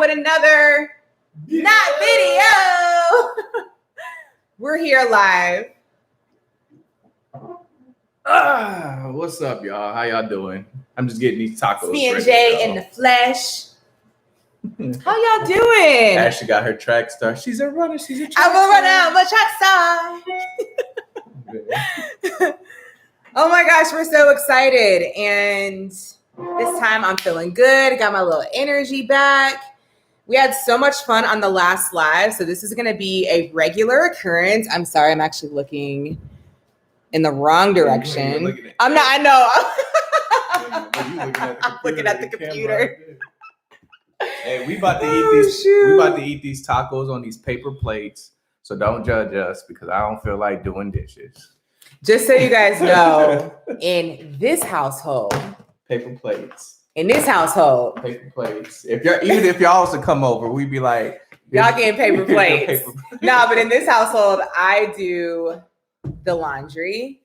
with another not video. We're here live. What's up, y'all? How y'all doing? I'm just getting these tacos. It's me and Jay in the flesh. How y'all doing? Ashley got her track star. She's a runner. She's a track I will run out my track star. Oh my gosh, we're so excited. And this time I'm feeling good. Got my little energy back. We had so much fun on the last live. So this is going to be a regular occurrence. I'm sorry, I'm actually looking in the wrong direction. I'm not, I know. I'm looking at the computer. Hey, we about to eat these. We about to eat these tacos on these paper plates. So don't judge us because I don't feel like doing dishes. Just so you guys know, in this household, paper plates. In this household, paper plates. If y'all was to come over, we'd be like, y'all getting paper plates. No, but in this household, I do the laundry.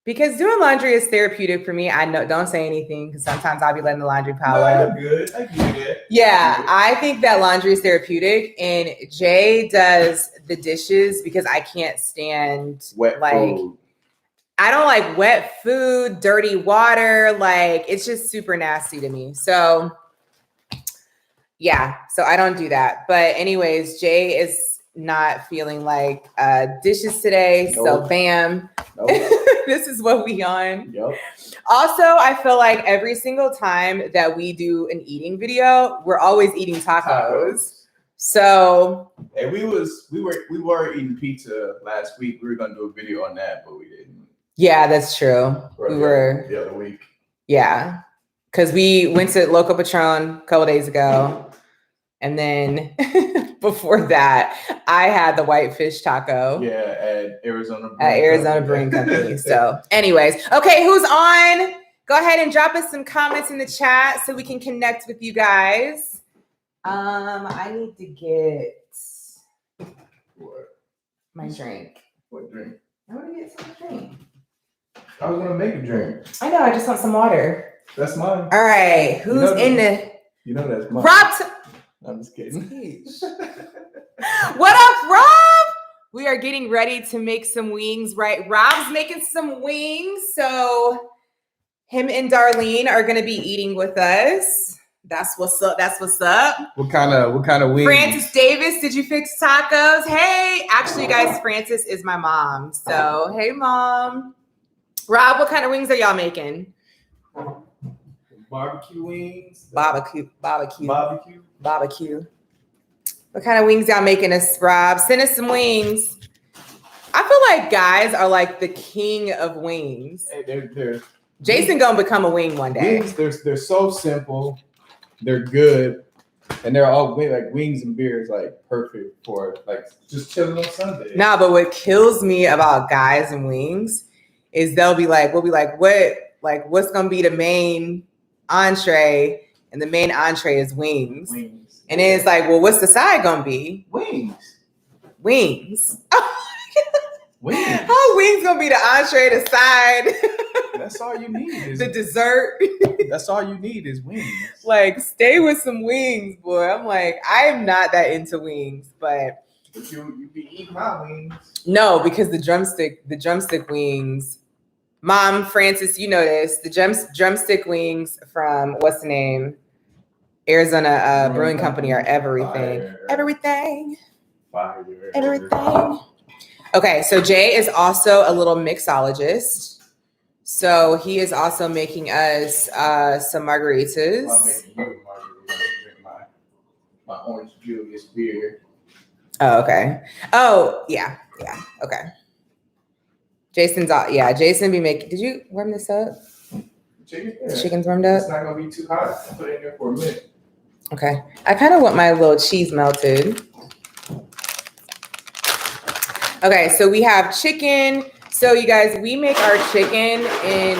Because doing laundry is therapeutic for me. I know, don't say anything because sometimes I'll be letting the laundry pile up. I'm good. I get it. Yeah, I think that laundry is therapeutic, and Jay does the dishes because I can't stand wet food. I don't like wet food, dirty water. Like it's just super nasty to me. So yeah, so I don't do that. But anyways, Jay is not feeling like dishes today. Nope. So bam. Nope. This is what we on. Yep. Also, I feel like every single time that we do an eating video, we're always eating tacos. So hey, we were eating pizza last week. We were gonna do a video on that, but we didn't. Yeah, that's true. We were the other week. Yeah. Because we went to Loco Patron a couple days ago. And then before that, I had the whitefish taco. Yeah, at Arizona Brewing Company. So anyways, okay, who's on? Go ahead and drop us some comments in the chat so we can connect with you guys. I need to get my drink. What drink? I want to get some drink. I was going to make a drink. I know, I just want some water. That's mine. All right, who's in the... You know that's mine. Rob... I'm just kidding. What up, Rob? We are getting ready to make some wings, right? Rob's making some wings. So him and Darlene are going to be eating with us. That's what's up. That's what's up. What kind of wings? Francis Davis, did you fix tacos? Hey, actually, guys, Francis is my mom. So, hey, Mom. Rob, what kind of wings are y'all making? Barbecue wings. Barbecue. Barbecue. What kind of wings y'all making us, Rob? Send us some wings. I feel like guys are like the king of wings. Hey, they're Jason gonna become a wing one day. Wings, they're so simple. They're good. And they're all like wings and beers, like perfect for like just chilling on Sunday. Nah, but what kills me about guys and wings is we'll be like, what's gonna be the main entree? And the main entree is wings. And then it's like, well, what's the side gonna be? Wings. Wings. Wings. How wings gonna be the entree, the side? That's all you need. The dessert. That's all you need is wings. Like, stay with some wings, boy. I'm like, I am not that into wings, but you be eating my wings. No, because the drumstick wings. Mom, Francis, you know this. The drumstick wings from what's the name? Arizona Brewing Company are everything. Fire. Everything. Fire. Everything. Okay, so Jay is also a little mixologist. So he is also making us some margaritas. I'm making you a margarita. Drink my orange Julius beer. Oh, okay. Oh, yeah. Okay. Jason be making. Did you warm this up? The chicken's warmed up? It's not gonna be too hot. I'll put it in there for a minute. Okay. I kind of want my little cheese melted. Okay, so we have chicken. So you guys, we make our chicken in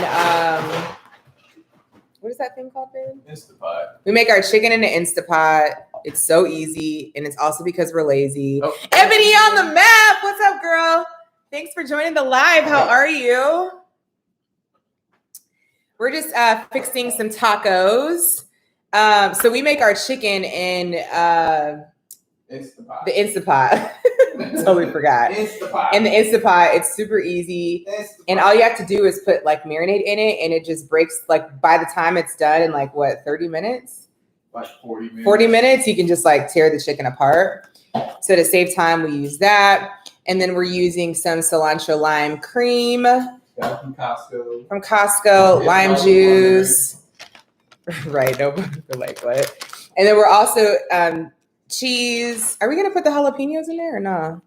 what is that thing called, babe? Instapot. We make our chicken in an Instapot. It's so easy, and it's also because we're lazy. Oh. Ebony on the map. What's up, girl? Thanks for joining the live. How are you? We're just fixing some tacos. So we make our chicken in Instapot. the Instapot. Totally forgot. Instapot. In the Instapot, it's super easy. Instapot. And all you have to do is put like marinade in it, and it just breaks like by the time it's done in like what, 30 minutes? Like 40 minutes. 40 minutes, you can just like tear the chicken apart. So to save time, we use that. And then we're using some cilantro lime cream From Costco. from Costco, lime juice. Right, no, like what? And then we're also cheese. Are we gonna put the jalapenos in there or no?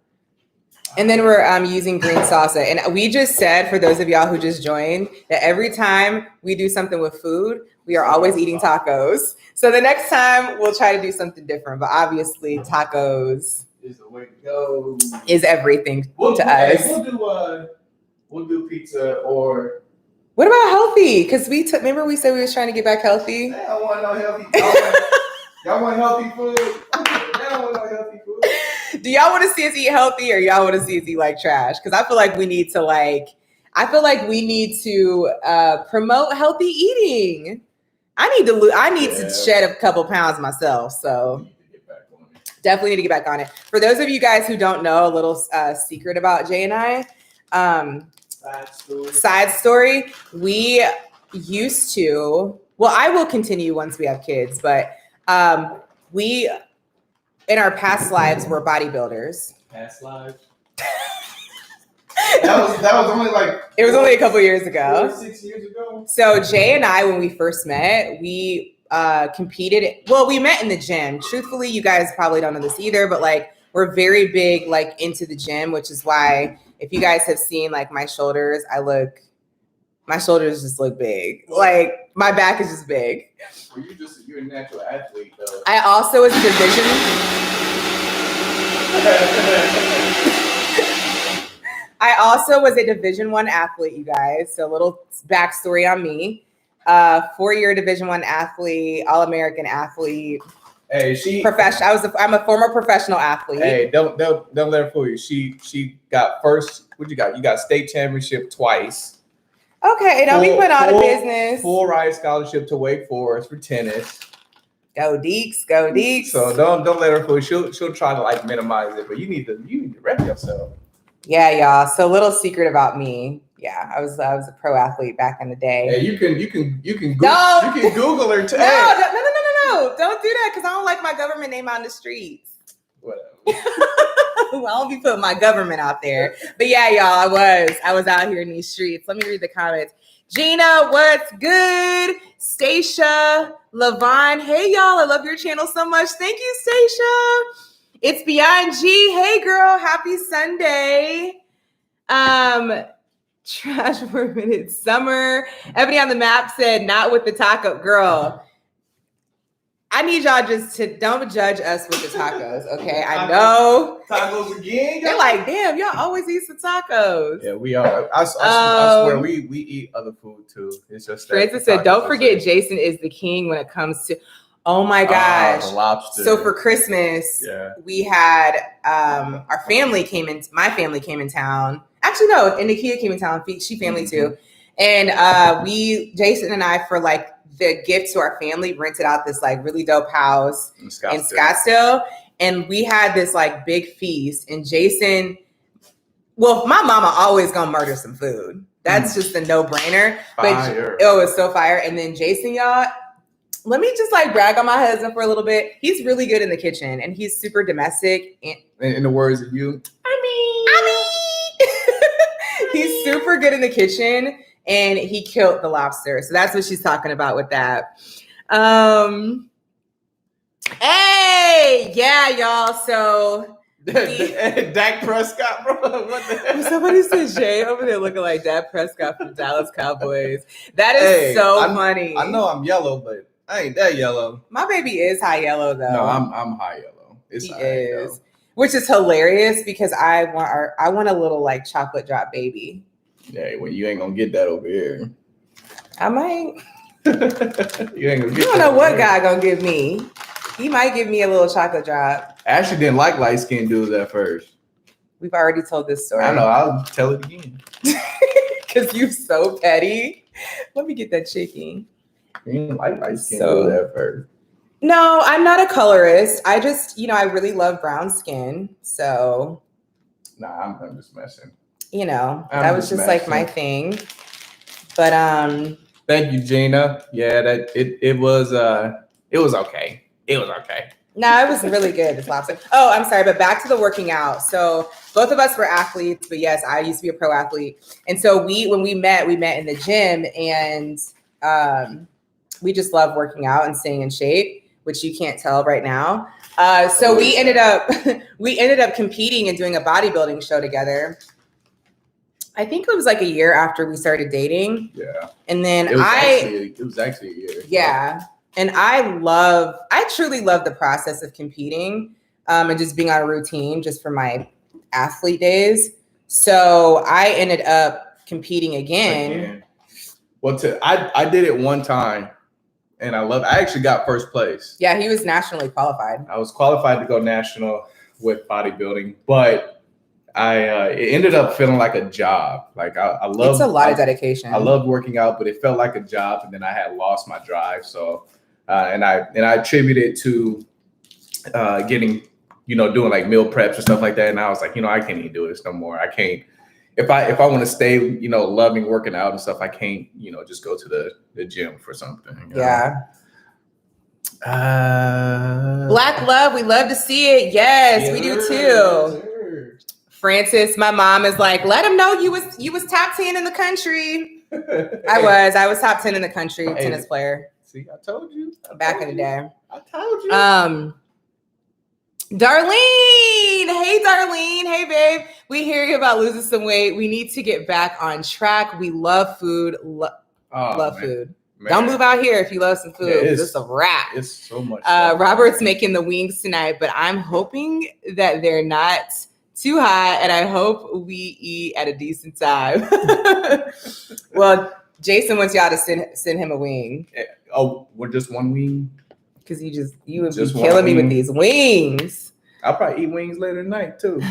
And then we're using green salsa. And we just said, for those of y'all who just joined, that every time we do something with food, we are always eating tacos. So the next time we'll try to do something different. But obviously, tacos is the way to go. Is everything to us. We'll do pizza or. What about healthy? Because remember we said we was trying to get back healthy. I don't want no healthy. Y'all want healthy food? Y'all want no healthy food? Do y'all want to see us eat healthy, or y'all want to see us eat like trash? Because I feel like we need to promote healthy eating. I need to shed a couple pounds myself. So definitely need to get back on it. For those of you guys who don't know, a little secret about Jay and I. Side story. We used to. Well, I will continue once we have kids, but we. In our past lives, we're bodybuilders. Past lives. that was only like. It was only a couple years ago. 4 or 6 years ago. So Jay and I, when we first met, we competed. Well, we met in the gym. Truthfully, you guys probably don't know this either, but like we're very big, like into the gym, which is why if you guys have seen like my shoulders just look big. Like my back is just big. Well, you're a natural athlete, though. I also was a Division I athlete, you guys. So a little backstory on me. 4-year Division I athlete, All-American athlete. Hey, I'm a former professional athlete. Hey, don't let her fool you. She got first. What you got? You got state championship twice. Okay, don't be put out of business. Full ride scholarship to Wake Forest for tennis. Go Deeks, go Deeks. So don't let her fool you. She'll try to like minimize it, but you need to rep yourself. Yeah, y'all. So little secret about me. Yeah, I was a pro athlete back in the day. Hey, you can Google her too. No. Don't do that because I don't like my government name on the streets. Whatever. Well, I don't be putting my government out there. But yeah, y'all, I was out here in these streets. Let me read the comments. Gina, what's good? Stacia, Levon, hey y'all, I love your channel so much. Thank you, Stacia. It's Beyond G. Hey girl, happy Sunday. Trash for a minute. Summer. Ebony on the map said, not with the taco. Girl, I need y'all just to don't judge us with the tacos, okay? I know. Tacos again? They're like, damn, y'all always eat some tacos. Yeah, we are. I swear, we eat other food too. It's just Francis said, don't forget Jason is the king when it comes to, oh my gosh. The lobster. So for Christmas, we had, my family came in town. Actually, no, and Nakia came in town. She family too. And Jason and I, for like, the gift to our family, rented out this like really dope house in Scottsdale. And we had this like big feast, and Jason, well, my mama always gonna murder some food. That's just a no-brainer. Fire. But it was so fire. And then Jason, y'all, let me just like brag on my husband for a little bit. He's really good in the kitchen, and he's super domestic. And in the words of you, he's super good in the kitchen. And he killed the lobster. So that's what she's talking about with that. Hey, yeah, y'all. So Dak Prescott, bro. What the hell? Somebody said Jay over there looking like Dak Prescott from Dallas Cowboys. That is funny. I know I'm yellow, but I ain't that yellow. My baby is high yellow though. No, I'm high yellow. He is, which is hilarious because I want a little like chocolate drop baby. Yeah, well, you ain't gonna get that over here. I might. You ain't gonna get. You don't know what God gonna give me. He might give me a little chocolate drop. Ashley didn't like light skinned dudes at first. We've already told this story. I know. I'll tell it again. Because you're so petty. Let me get that chicken. You didn't like light skinned dudes at first. No, I'm not a colorist. I just, I really love brown skin. So, Nah, I'm just messing. That was just like my thing. But thank you, Gina. Yeah, it was okay. It was okay. No, it was really good. This lobster. Oh, I'm sorry, but back to the working out. So both of us were athletes, but yes, I used to be a pro athlete. And so when we met in the gym, and we just love working out and staying in shape, which you can't tell right now. So we ended up competing and doing a bodybuilding show together. I think it was like a year after we started dating. Yeah. And then it was actually a year. Yeah. And I truly love the process of competing and just being on a routine just for my athlete days. So I ended up competing again. Well, I did it one time and I actually got first place. Yeah, he was nationally qualified. I was qualified to go national with bodybuilding, but it ended up feeling like a job. Like I love. It's a lot of dedication. I loved working out, but it felt like a job, and then I had lost my drive. So, and I attribute it to getting, doing like meal preps and stuff like that. And I was like, I can't even do this no more. I can't. If I want to stay, loving working out and stuff, I can't, just go to the gym for something. Yeah. Black love, we love to see it. Yes, we do too. Francis, my mom is like, let him know you was top 10 in the country. I was top 10 in the country, tennis player. See, I told you. Back in the day. I told you. Darlene. Hey, Darlene. Hey, babe. We hear you about losing some weight. We need to get back on track. We love food. Love food. Man. Don't move out here if you love some food. Yeah, it's a wrap. It's so much. Robert's making the wings tonight, but I'm hoping that they're not too high, and I hope we eat at a decent time. Well, Jason wants y'all to send him a wing. Oh, we're just one wing? Because you would be killing me with these wings. I'll probably eat wings later tonight too.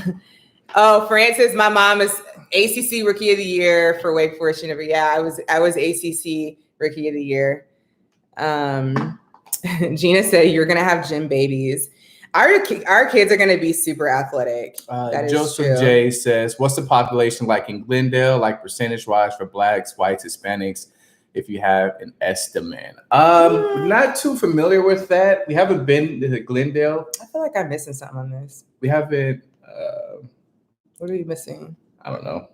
Oh, Francis, my mom is ACC Rookie of the Year for Wake Forest University. Yeah, I was ACC Rookie of the Year. Gina said you're gonna have gym babies. Our kids are going to be super athletic. That is Joseph true. J says, what's the population like in Glendale, like percentage-wise for Blacks, whites, Hispanics, if you have an estimate? Not too familiar with that. We haven't been to Glendale. I feel like I'm missing something on this. We haven't. What are you missing? I don't know.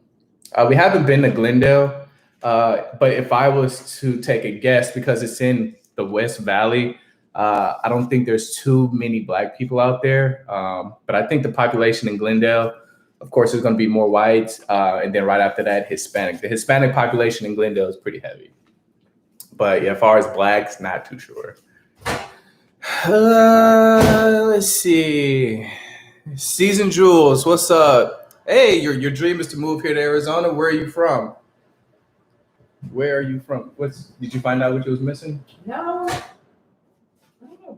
We haven't been to Glendale. But if I was to take a guess, because it's in the West Valley, I don't think there's too many Black people out there, but I think the population in Glendale, of course, is going to be more white, and then right after that, Hispanic. The Hispanic population in Glendale is pretty heavy, but yeah, as far as Blacks, not too sure. Let's see. Season Jules, what's up? Hey, your dream is to move here to Arizona. Where are you from? Where are you from? Did you find out what you was missing? No.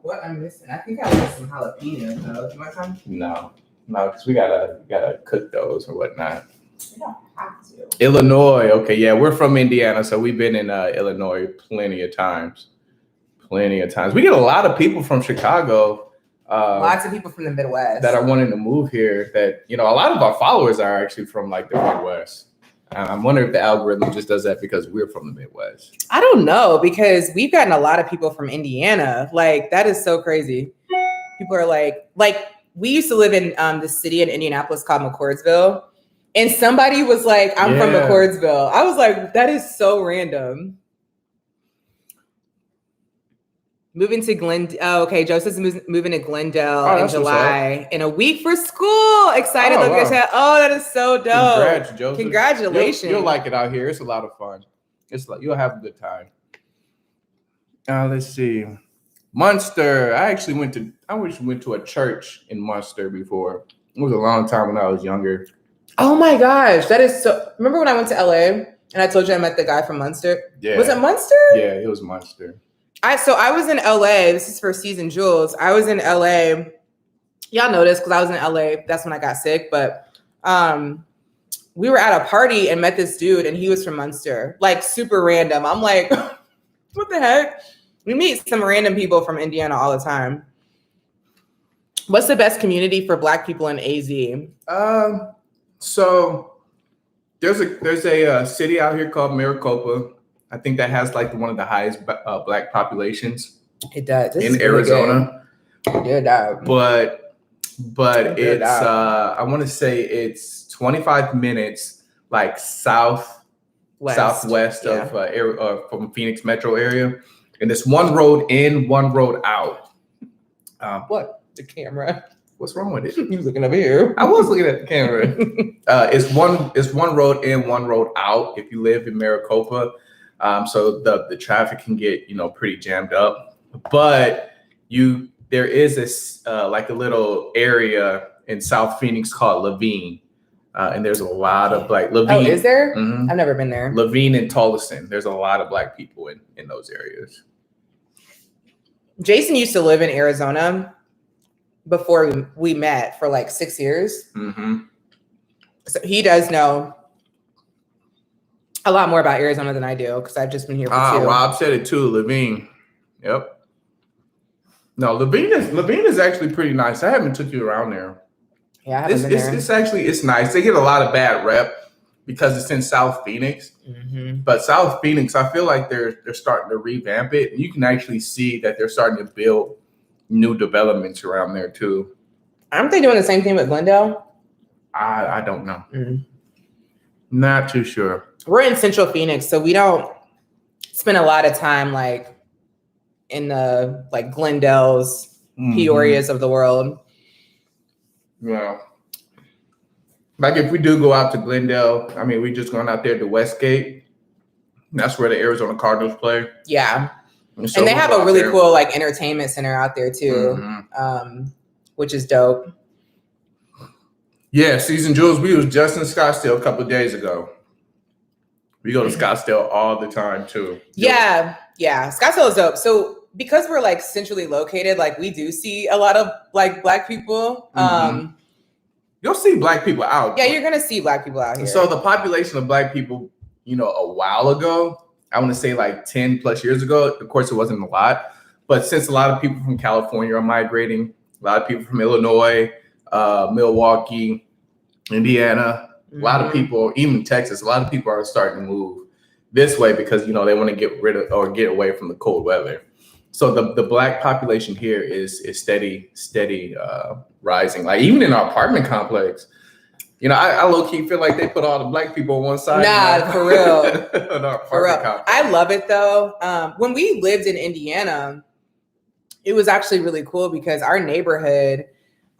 What I'm missing? I think I missed some jalapenos though. Do you want some? No, because we gotta cook those or whatnot. We don't have to. Illinois, okay, yeah, we're from Indiana, so we've been in Illinois plenty of times. We get a lot of people from Chicago. Lots of people from the Midwest that are wanting to move here. That a lot of our followers are actually from like the Midwest. I'm wondering if the algorithm just does that because we're from the Midwest. I don't know, because we've gotten a lot of people from Indiana. Like, that is so crazy. People are like we used to live in this city in Indianapolis called McCordsville. And somebody was like, I'm from McCordsville. I was like, that is so random. Moving to Glendale. Oh, okay. Joseph's moving to Glendale in July in a week for school. Excited. Wow. Oh, that is so dope. Congrats, Joseph. Congratulations. You'll like it out here. It's a lot of fun. You'll have a good time. Let's see. Munster. I went to a church in Munster before. It was a long time when I was younger. Oh my gosh. That is so. Remember when I went to LA and I told you I met the guy from Munster? Yeah. Was it Munster? Yeah, it was Munster. I was in LA. This is for Season Jules. I was in LA. Y'all know this because I was in LA. That's when I got sick. But we were at a party and met this dude, and he was from Munster. Like, super random. I'm like, what the heck? We meet some random people from Indiana all the time. What's the best community for Black people in AZ? So there's a city out here called Maricopa. I think that has like one of the highest Black populations. It does. This in Arizona. Good. But it's I want to say it's 25 minutes like southwest of from Phoenix metro area, and it's one road in, one road out. What? The camera? What's wrong with it? You looking over here? I was looking at the camera. It's one road in, one road out. If you live in Maricopa, so the traffic can get pretty jammed up. But there is this like a little area in South Phoenix called Levine, and there's a lot of Levine. Oh, is there? Mm-hmm. I've never been there. Levine and Tolleson. There's a lot of Black people in those areas. Jason used to live in Arizona before we met for like 6 years. Mm-hmm. So he does know a lot more about Arizona than I do because I've just been here for 2. Rob said it too. Levine. Yep. No, Levine is actually pretty nice. I haven't took you around there. Yeah, I haven't been there. It's nice. They get a lot of bad rep because it's in South Phoenix. Mm-hmm. But South Phoenix, I feel like they're starting to revamp it. You can actually see that they're starting to build new developments around there too. Aren't they doing the same thing with Glendale? I don't know. Mm-hmm. Not too sure. We're in Central Phoenix, so we don't spend a lot of time like in the like Glendale's, Peorias of the world. Yeah. Like if we do go out to Glendale, I mean, we just going out there to Westgate. That's where the Arizona Cardinals play. Yeah. And they have a really cool like entertainment center out there too, which is dope. Yeah, Season Jules, we was just in Scottsdale a couple of days ago. We go to Scottsdale all the time too. Yeah. Scottsdale is dope. So because we're like centrally located, like we do see a lot of like Black people. You'll see Black people out. Yeah, you're gonna see Black people out here. So the population of Black people, a while ago, I want to say like 10 plus years ago, of course it wasn't a lot, but since a lot of people from California are migrating, a lot of people from Illinois, Milwaukee, Indiana, a lot of people, even Texas, a lot of people are starting to move this way because, they want to get rid of or get away from the cold weather. So the Black population here is steady rising. Like even in our apartment complex, I low key feel like they put all the Black people on one side. Nah, for real. In our apartment complex. I love it though. When we lived in Indiana, it was actually really cool because our neighborhood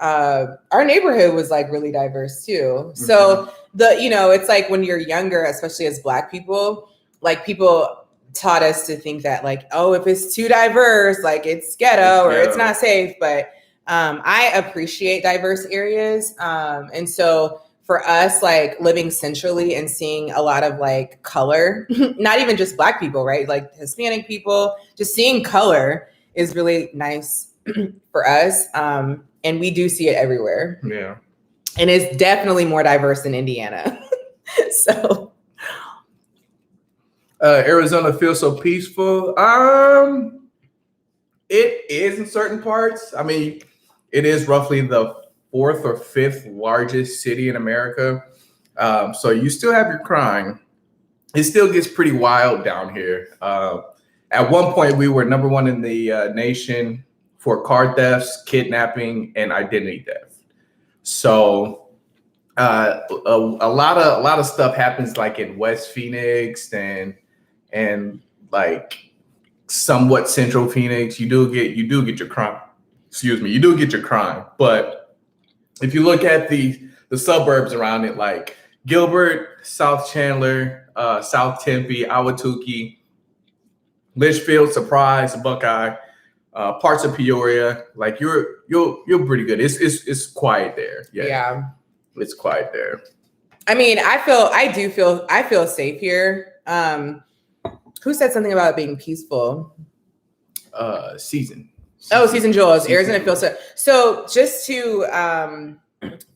was like really diverse too. So it's like when you're younger, especially as Black people, like people taught us to think that like, oh, if it's too diverse, like it's ghetto or it's not safe. But I appreciate diverse areas. And so for us, like living centrally and seeing a lot of like color, not even just Black people, right? Like Hispanic people, just seeing color is really nice for us. And we do see it everywhere. Yeah. And it's definitely more diverse than Indiana. So Arizona feels so peaceful. It is in certain parts. I mean, it is roughly the 4th or 5th largest city in America. So you still have your crime. It still gets pretty wild down here. At one point, we were number 1 in the nation for car thefts, kidnapping, and identity theft. So a lot of stuff happens like in West Phoenix and like somewhat Central Phoenix. You do get your crime. Excuse me, you do get your crime. But if you look at the suburbs around it, like Gilbert, South Chandler, South Tempe, Ahwatukee, Litchfield, Surprise, Buckeye, parts of Peoria, like you're pretty good. It's quiet there. Yeah. It's quiet there. I mean, I feel safe here. Who said something about being peaceful? Season Jules. Arizona feels so. So just to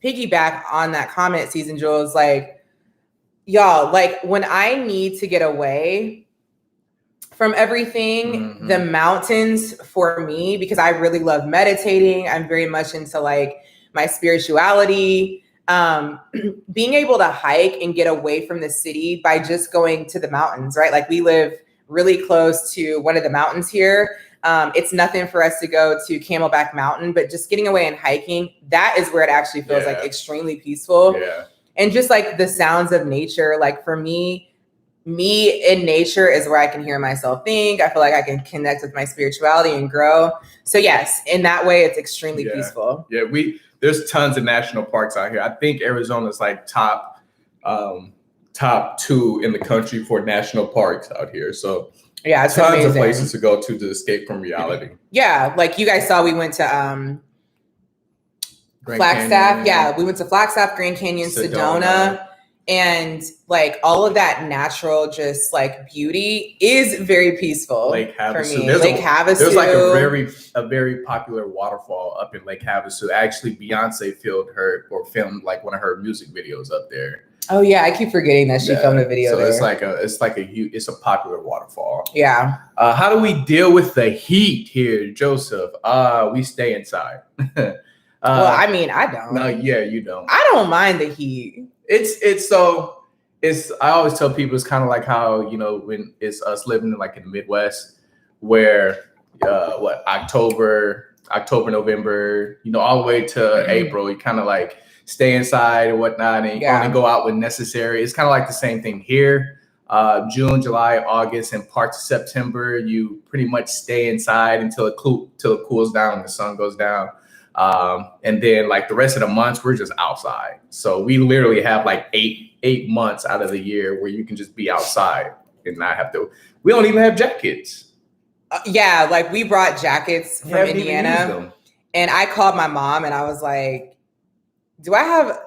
piggyback on that comment, Season Jules, like y'all, like when I need to get away from everything. Mm-hmm. The mountains for me, because I really love meditating. I'm very much into like my spirituality. Being able to hike and get away from the city by just going to the mountains, right? Like we live really close to one of the mountains here. It's nothing for us to go to Camelback Mountain, but just getting away and hiking, that is where it actually feels like extremely peaceful. Yeah. And just like the sounds of nature, like for me in nature is where I can hear myself think. I feel like I can connect with my spirituality and grow. So yes, in that way, it's extremely peaceful. Yeah, there's tons of national parks out here. I think Arizona's like top 2 in the country for national parks out here. So yeah, it's tons amazing. of places to go to escape from reality. Yeah, like you guys saw, we went to Flagstaff. Yeah, we went to Flagstaff, Grand Canyon, Sedona. And like all of that natural, just like beauty is very peaceful. Lake Havasu. For me. Lake Havasu. There's like a very popular waterfall up in Lake Havasu. Actually, Beyonce filmed like one of her music videos up there. Oh yeah, I keep forgetting that she filmed a video there. So it's a popular waterfall. Yeah. How do we deal with the heat here, Joseph? We stay inside. Well, I mean, I don't. No, yeah, you don't. I don't mind the heat. I always tell people it's kind of like how, when it's us living like in the Midwest where October, November, all the way to April, you kind of like stay inside and whatnot and only go out when necessary. It's kind of like the same thing here. June, July, August, and parts of September, you pretty much stay inside until it cools down and the sun goes down. And then like the rest of the months, we're just outside. So we literally have like eight months out of the year where you can just be outside and not have to. We don't even have jackets. Yeah, like we brought jackets from Indiana, and I called my mom and I was like, do I have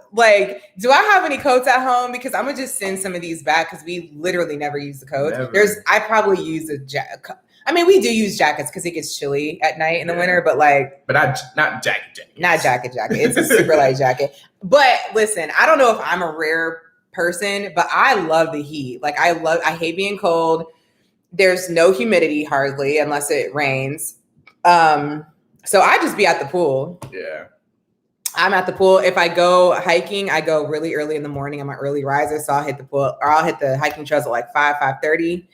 any coats at home? Because I'm gonna just send some of these back because we literally never use the coats. I probably use a jacket. I mean, we do use jackets because it gets chilly at night in the winter, but not jacket. Not jacket. It's a super light jacket. But listen, I don't know if I'm a rare person, but I love the heat. Like I hate being cold. There's no humidity hardly unless it rains. So I just be at the pool. Yeah. I'm at the pool. If I go hiking, I go really early in the morning. I'm an early riser, so I'll hit the pool or I'll hit the hiking trails at like 5:30.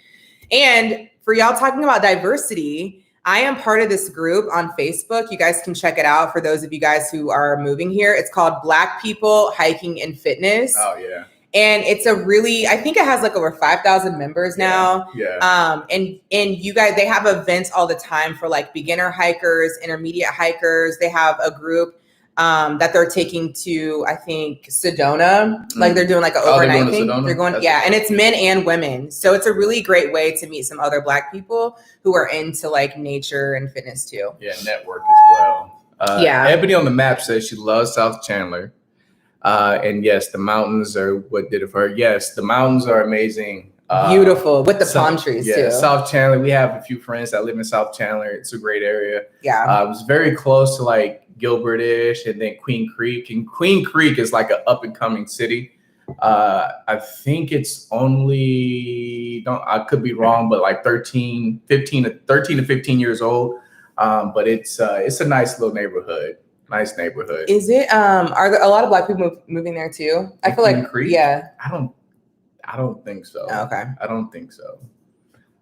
And for y'all talking about diversity, I am part of this group on Facebook. You guys can check it out for those of you guys who are moving here. It's called Black People Hiking and Fitness. Oh, yeah. And it's I think it has like over 5,000 members now. Yeah. And you guys, they have events all the time for like beginner hikers, intermediate hikers. They have a group that they're taking to, I think, Sedona. Like they're doing like an overnight thing. They're going, and it's men and women. So it's a really great way to meet some other Black people who are into like nature and fitness too. Yeah, network as well. Ebony on the map says she loves South Chandler. And yes, the mountains are what did it for her. Yes, the mountains are amazing. Beautiful with the palm trees too. South Chandler. We have a few friends that live in South Chandler. It's a great area. Yeah. It was very close to like Gilbert-ish and then Queen Creek. And Queen Creek is like an up and coming city. I think it's only, I could be wrong, but like 13 to 15 years old. But it's a nice little neighborhood. Nice neighborhood. Is it? Are there a lot of Black people moving there too? I feel like Creek? Yeah. I don't think so. Okay. I don't think so.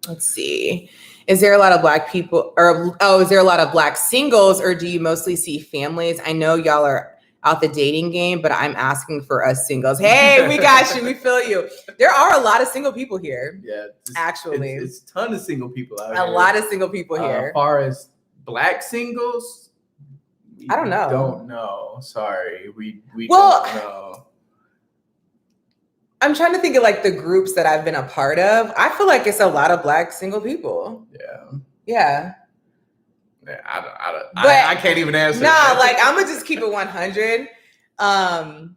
Let's see. Is there a lot of Black people is there a lot of Black singles or do you mostly see families? I know y'all are out the dating game, but I'm asking for us singles. Hey, we got you. We feel you. There are a lot of single people here. Yeah. Actually. It's a ton of single people out here. A lot of single people here. As far as Black singles, I don't know. Don't know. Sorry. We don't know. I'm trying to think of like the groups that I've been a part of. I feel like it's a lot of Black single people. Yeah. I can't even answer. Like I'm gonna just keep it 100. I'm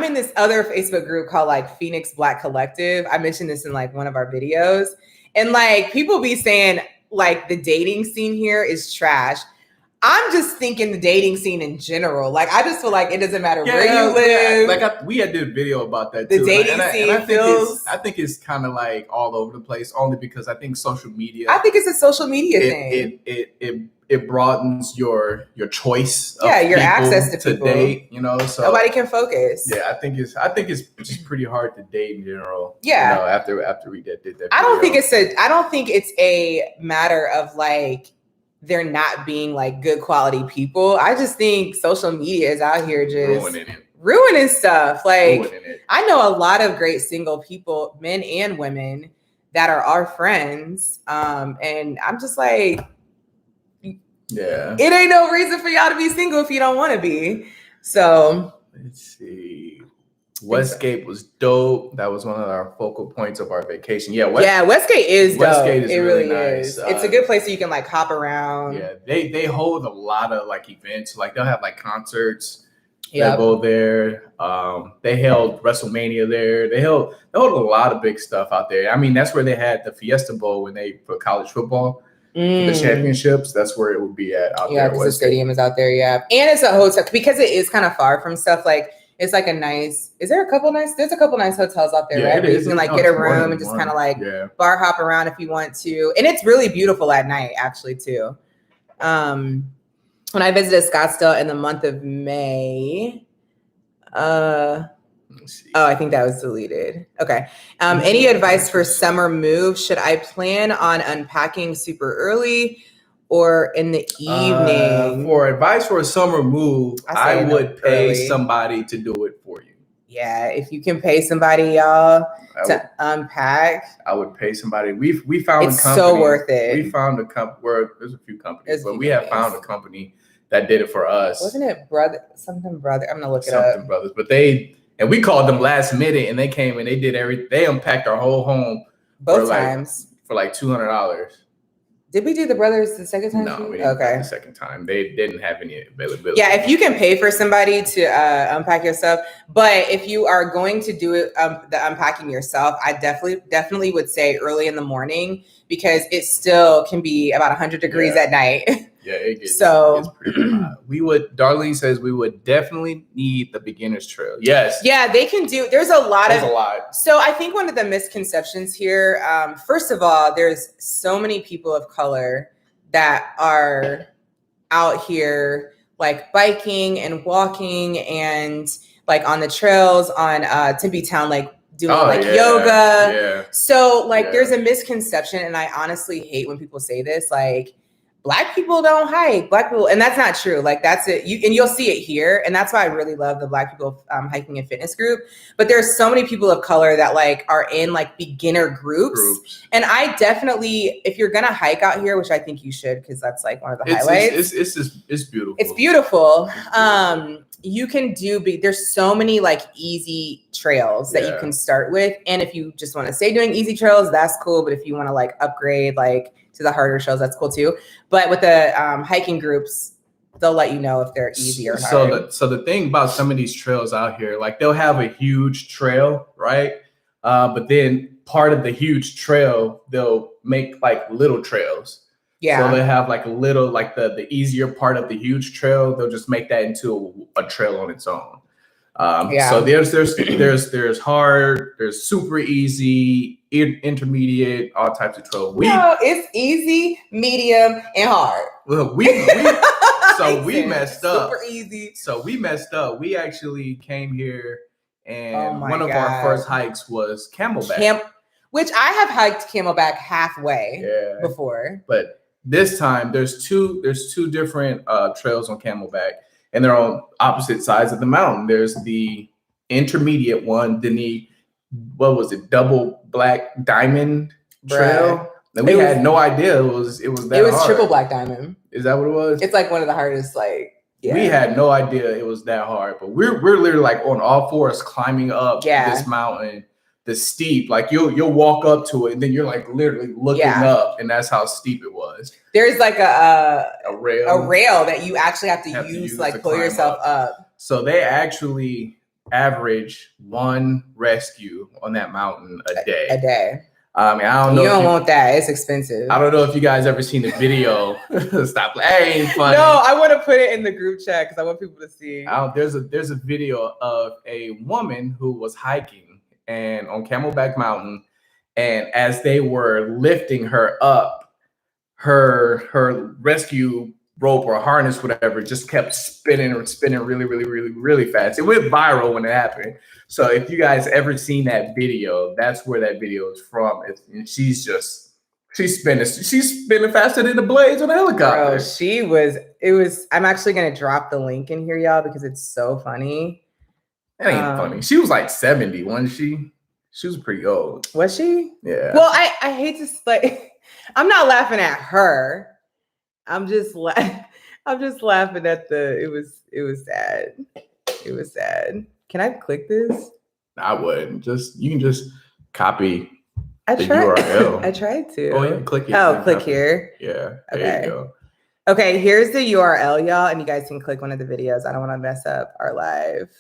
in this other Facebook group called like Phoenix Black Collective. I mentioned this in like one of our videos, and like people be saying like the dating scene here is trash. I'm just thinking the dating scene in general. Like, I just feel like it doesn't matter where you live. We had did a video about that The too. dating scene I think it's kind of like all over the place, only because I think social media. I think it's a social media thing. It broadens your choice. Yeah, your access to people. Date. You know, so nobody can focus. Yeah, I think it's just pretty hard to date in general. Yeah. You know, after we did that. Video. I don't think it's a matter of like they're not being like good quality people. I just think social media is out here just ruining stuff. Like, I know a lot of great single people, men and women, that are our friends. And I'm just like, yeah, it ain't no reason for y'all to be single if you don't want to be. So let's see. Westgate was dope. That was one of our focal points of our vacation. Yeah, Westgate is dope. Westgate is it really nice. Is. It's a good place so you can like hop around. Yeah, they hold a lot of like events. Like they'll have like concerts. They'll go there. They held WrestleMania there. They held a lot of big stuff out there. I mean, that's where they had the Fiesta Bowl when they for college football. The championships, that's where it would be at out there. Yeah, because the stadium is out there, and it's a hotel because it is kind of far from stuff. Like it's like there's a couple nice hotels out there, right? Where you can like get a room and just kind of like bar hop around if you want to. And it's really beautiful at night, actually, too. When I visited Scottsdale in the month of May, I think that was deleted. Okay. Any advice for summer move? Should I plan on unpacking super early or in the evening? For advice for a summer move, I would pay somebody to do it for you. Yeah, if you can pay somebody, y'all, to unpack. I would pay somebody. We found it's a company. So worth it. We found a company where there's a few companies, but we have found a company that did it for us. Wasn't it something brother? I'm gonna look it up. Something brothers, but and we called them last minute, and they came and they did everything. They unpacked our whole home both times for like $200. Did we do the brothers the second time? No, we didn't. Okay, the second time they didn't have any availability. Yeah, if you can pay for somebody to unpack your stuff, but if you are going to do it, the unpacking yourself, I definitely would say early in the morning because it still can be about 100 degrees at night. Yeah, it's pretty hot. Darlene says we would definitely need the beginner's trail. Yes. Yeah, they can do. There's a lot. So I think one of the misconceptions here, first of all, there's so many people of color that are out here like biking and walking and like on the trails on Tempe Town, like doing yoga. Yeah. So like there's a misconception, and I honestly hate when people say this, like, Black people don't hike. Black people, and that's not true. Like that's it. You'll see it here, and that's why I really love the Black people hiking and fitness group. But there's so many people of color that like are in like beginner groups. And I definitely, if you're gonna hike out here, which I think you should, because that's like one of the highlights. It's beautiful. It's beautiful. You can there's so many like easy trails that you can start with, and if you just want to stay doing easy trails, that's cool. But if you want to like upgrade like to the harder trails, that's cool too. But with the hiking groups, they'll let you know if they're easy or hard. So the thing about some of these trails out here, like they'll have a huge trail, right? But then part of the huge trail, they'll make like little trails. Yeah. So they have like a little, like the easier part of the huge trail, they'll just make that into a trail on its own. So there's hard, there's super easy, intermediate, all types of trails. It's easy, medium, and hard. Well, we messed up. Super easy. So we messed up. We actually came here, and one of our first hikes was Camelback. Which I have hiked Camelback halfway before. But this time there's two different trails on Camelback. And they're on opposite sides of the mountain. There's the intermediate one, then the double black diamond trail. And we had no idea it was that hard. It was triple black diamond. Is that what it was? It's like one of the hardest, like we had no idea it was that hard. But we're literally like on all fours climbing up this mountain. The steep, like you'll walk up to it, and then you're like literally looking up, and that's how steep it was. There's like a rail that you actually have to use to like pull yourself up. So they actually average one rescue on that mountain a day. I mean, I don't know. You don't want that. It's expensive. I don't know if you guys ever seen the video. Stop. Hey, ain't funny. No, I want to put it in the group chat because I want people to see. There's a video of a woman who was hiking and on Camelback Mountain, and as they were lifting her up, her rescue rope or harness, whatever, just kept spinning really fast. It went viral when it happened. So if you guys ever seen that video, that's where that video is from. And she's spinning faster than the blades on a helicopter. Bro, I'm actually gonna drop the link in here, y'all, because it's so funny. That ain't funny. She was like 70, wasn't she? She was pretty old. Was she? Yeah. Well, I hate to like I'm not laughing at her. I'm just laughing at it was sad. It was sad. Can I click this? I wouldn't. You can just copy the URL. I tried to. Oh, you can click it. Oh, click here. Yeah. Okay. There you go. Okay, here's the URL, y'all, and you guys can click one of the videos. I don't want to mess up our live.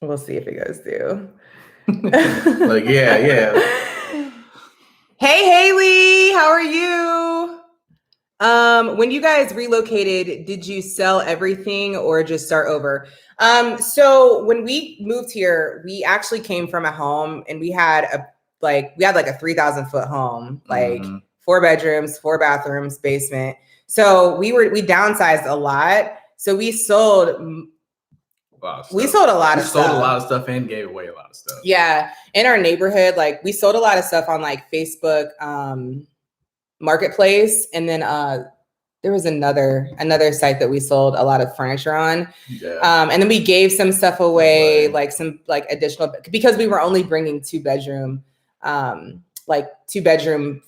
We'll see if it goes through. Like, yeah. Hey, Haley, how are you? When you guys relocated, did you sell everything or just start over? So when we moved here, we actually came from a home and we had like a 3,000-foot home, like 4 bedrooms, 4 bathrooms, basement. So we downsized a lot. So we sold a lot of stuff. We sold a lot of stuff and gave away a lot of stuff. Yeah. In our neighborhood, like we sold a lot of stuff on like Facebook Marketplace. And then there was another site that we sold a lot of furniture on. Yeah. And then we gave some stuff away, like some like additional, because we were only bringing 2-bedroom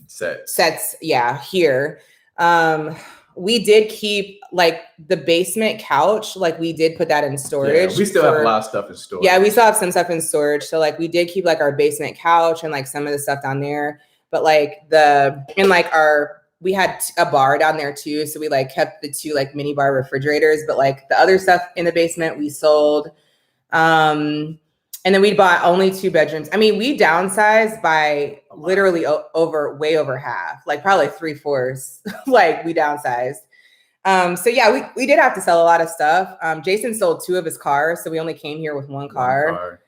sets. Yeah. Here. We did keep like the basement couch, like we did put that in storage. Yeah, we still have a lot of stuff in storage. Yeah, we still have some stuff in storage. So like we did keep like our basement couch and like some of the stuff down there. But like we had a bar down there too. So we like kept the 2 like mini bar refrigerators, but like the other stuff in the basement we sold. And then we bought only 2 bedrooms. I mean, we downsized by literally way over half, like probably 3/4. Like we downsized. So yeah, we did have to sell a lot of stuff. Jason sold 2 of his cars, so we only came here with 1 car.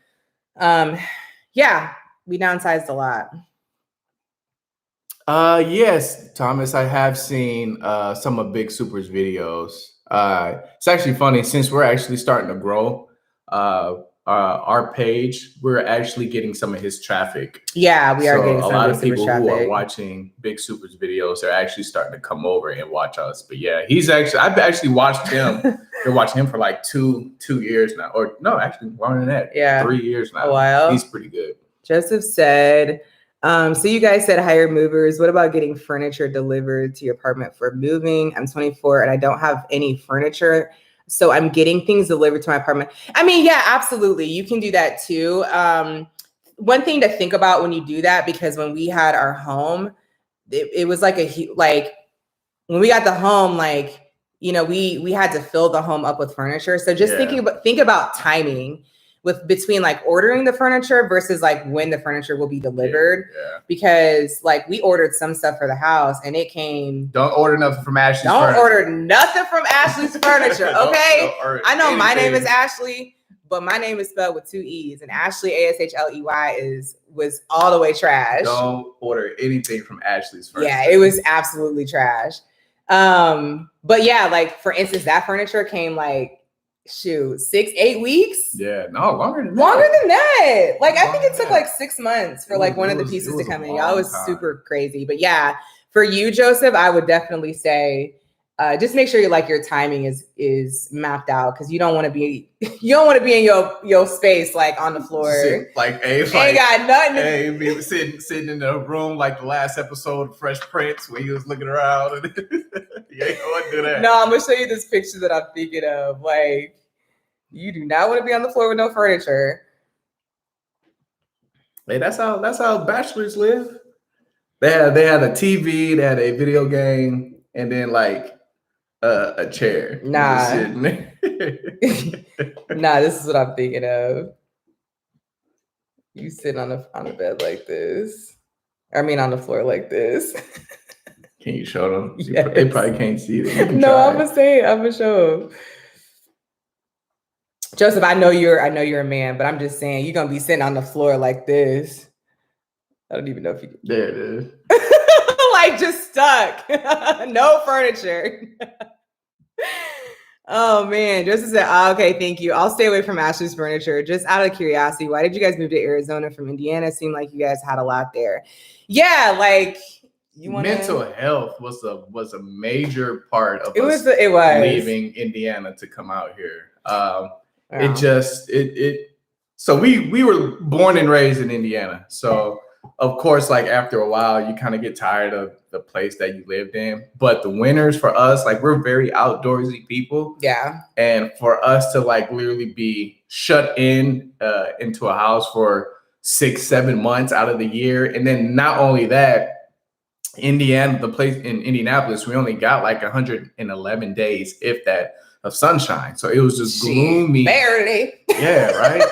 Yeah, we downsized a lot. Yes, Thomas, I have seen some of Big Super's videos. It's actually funny since we're actually starting to grow. Our page, we're actually getting some of his traffic. Yeah, we are getting some a lot of of people traffic. who are watching Big Super's videos are actually starting to come over and watch us. But yeah, I've actually watched him. Been watching him for like two years now, or no, actually longer than that. Yeah, 3 years now. A while. He's pretty good. Joseph said, so you guys said hire movers. What about getting furniture delivered to your apartment for moving? I'm 24 and I don't have any furniture. So I'm getting things delivered to my apartment. I mean, yeah, absolutely. You can do that too. One thing to think about when you do that, because when we had our home, it was like when we got the home, like, you know, we had to fill the home up with furniture. So just think about timing between like ordering the furniture versus like when the furniture will be delivered. Yeah. Because like we ordered some stuff for the house and it came. Don't order nothing from Ashley's furniture. Don't order nothing from Ashley's furniture. Okay. don't I know anything. My name is Ashley, but my name is spelled with 2 E's, and Ashley ASHLEY was all the way trash. Don't order anything from Ashley's furniture. Yeah, it was absolutely trash. But yeah, like for instance, that furniture came like 6-8 weeks. Yeah, no, longer than that. Like I think it took like 6 months for like one of the pieces to come in. Y'all, it was super crazy. But yeah, for you, Joseph, I would definitely say just make sure your timing is mapped out, because you don't want to be in your space like on the floor. Ain't got nothing. Be sitting in the room like the last episode of Fresh Prince where he was looking around. And you ain't gonna do that. No, I'm gonna show you this picture that I'm thinking of. Like, you do not want to be on the floor with no furniture. Hey, that's how bachelors live. They had a TV, they had a video game, and then like a chair. Nah. Nah, this is what I'm thinking of. You sit on the bed like this. I mean, on the floor like this. Can you show them? Yes. They probably can't see it. No, I'm gonna say it. I'm gonna show them. Joseph, I know you're a man, but I'm just saying you're gonna be sitting on the floor like this. I don't even know if you can. There it is. Like just stuck. No furniture. Oh man, Joseph said, okay, thank you. I'll stay away from Ashley's furniture. Just out of curiosity, why did you guys move to Arizona from Indiana? It seemed like you guys had a lot there. Yeah, like mental health was a major part of it was leaving Indiana to come out here. So we were born and raised in Indiana. So of course, like after a while, you kind of get tired of the place that you lived in. But the winters for us, like we're very outdoorsy people. Yeah. And for us to like literally be shut in into a house for 6-7 months out of the year. And then not only that, Indiana, the place in Indianapolis, we only got like 111 days, if that, of sunshine. So it was just gloomy. Barely. Yeah, right.